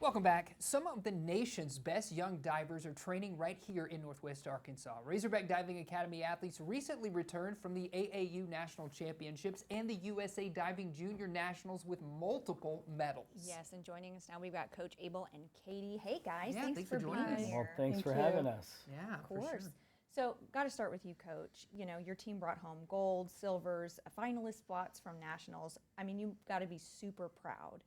Welcome back. Some of the nation's best young divers are training right here in Northwest Arkansas. Razorback Diving Academy athletes recently returned from the AAU National Championships and the USA Diving Junior Nationals with multiple medals. Yes, and joining us now, we've got Coach Abel and Katie. Hey guys, Yeah, thanks for being joining us. here. Well, thanks for having us. Yeah, Of course. for sure. So, got to start with you, Coach. You know, your team brought home gold, silvers, finalist spots from nationals. I mean, you've got to be super proud.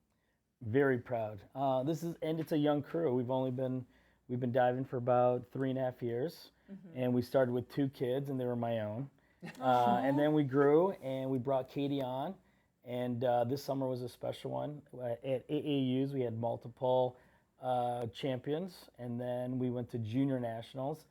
Very proud. And it's a young crew. We've been diving for about 3.5 years, and we started with 2 kids, and they were my own. And then we grew, and we brought Katie on, and this summer was a special one. At AAUs, we had multiple champions, and then we went to junior nationals,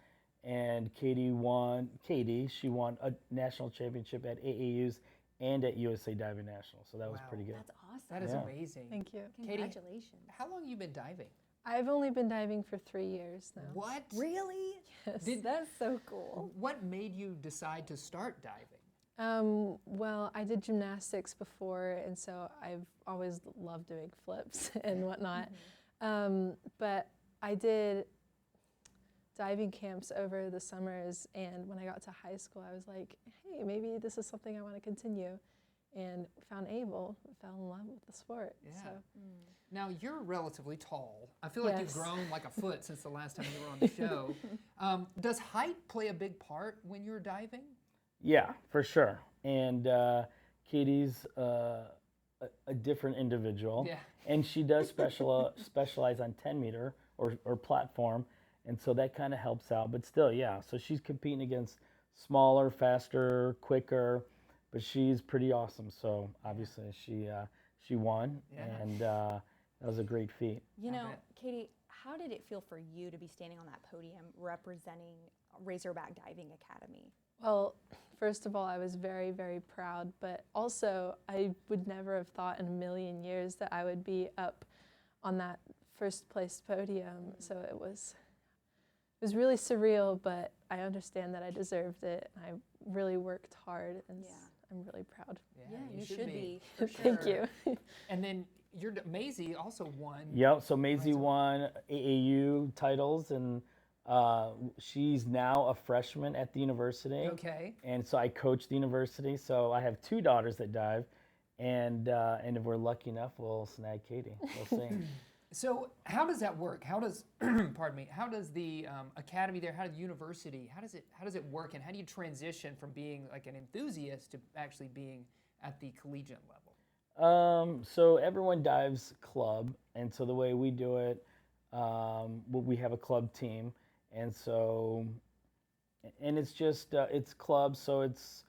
and She won a national championship at AAUs and at USA Diving Nationals. So that was pretty good. That's awesome. That is Yeah. amazing. Thank you. Katie, Congratulations. how long have you been diving? I've only been diving for 3 years now. What? Really? Yes. That's so cool. What made you decide to start diving? Well, I did gymnastics before, and so I've always loved doing flips and whatnot. But I did diving camps over the summers, and when I got to high school, I was like, hey, maybe this is something I want to continue. And found Abel, fell in love with the sport. Yeah. So. Now, you're relatively tall. I feel like you've Yes. grown like a foot since the last time you were on the show. Does height play a big part when you're diving? Yeah, for sure. And Katie's a different individual, Yeah. and she does specialize on 10-meter or platform, and so that kind of helps out. But still, yeah. So she's competing against smaller, faster, quicker, but she's pretty awesome. So obviously she won, and that was a great feat. You know, bet. Katie, how did it feel for you to be standing on that podium representing Razorback Diving Academy? Well, first of all, I was very, very proud, but also I would never have thought in a million years that I would be up on that first place podium. So it was really surreal, but I understand that I deserved it. I really worked hard, and I'm really proud. Yeah, you should be. Thank you. And then Maisie also won. Yep. So Maisie won AAU titles, and she's now a freshman at the university. Okay. And so I coach the university. So I have 2 daughters that dive, and if we're lucky enough, we'll snag Katie. We'll see. So how does that work? How does, pardon me, how does the academy there, how does the university, how does it work, and how do you transition from being like an enthusiast to actually being at the collegiate level? So everyone dives club, and so the way we do it, we have a club team, and so, and it's just, it's clubs, so it's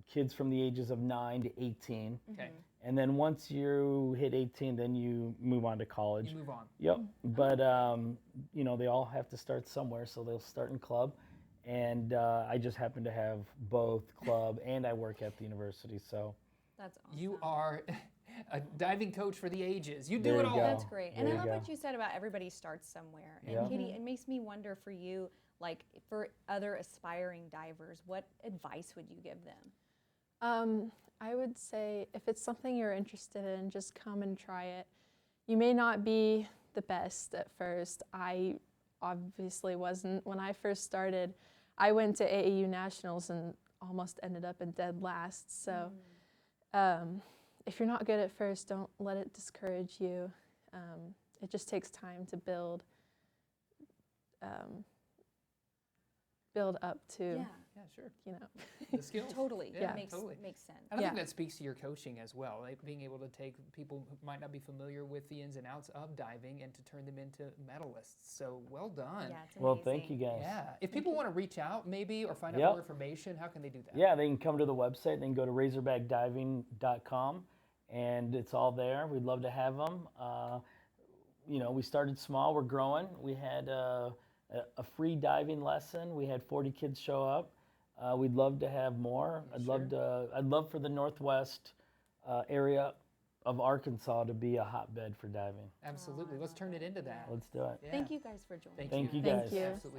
kids from the ages of 9 to 18. Okay. And then once you hit 18, then you move on to college. You move on. Yep. But you know, they all have to start somewhere, so they'll start in club. And I just happen to have both club and I work at the university. So That's awesome. You are a diving coach for the ages. You do There it you all. go. That's great. And There I you love go. what you said about everybody starts somewhere. And Yeah. Katie, it makes me wonder for you, like for other aspiring divers, what advice would you give them? I would say if it's something you're interested in, just come and try it. You may not be the best at first. I obviously wasn't. When I first started, I went to AAU Nationals and almost ended up in dead last. So if you're not good at first, don't let it discourage you. It just takes time to build up to, Yeah, sure. you know. The skills. Totally. Yeah, Makes totally. sense. And I think Yeah. that speaks to your coaching as well, like being able to take people who might not be familiar with the ins and outs of diving and to turn them into medalists. So well done. Yeah, it's amazing. well, thank you guys. Yeah. If people want to reach out maybe or find out Yep. more information, how can they do that? Yeah, they can come to the website. They can go to razorbackdiving.com, and it's all there. We'd love to have them. You know, we started small. We're growing. We had a free diving lesson. We had 40 kids show up. We'd love to have more. I'd love for the Northwest area of Arkansas to be a hotbed for diving. Absolutely. Let's turn it into that. Let's do it. Yeah. Thank you guys for joining. Thank you Thank guys. you. Absolutely.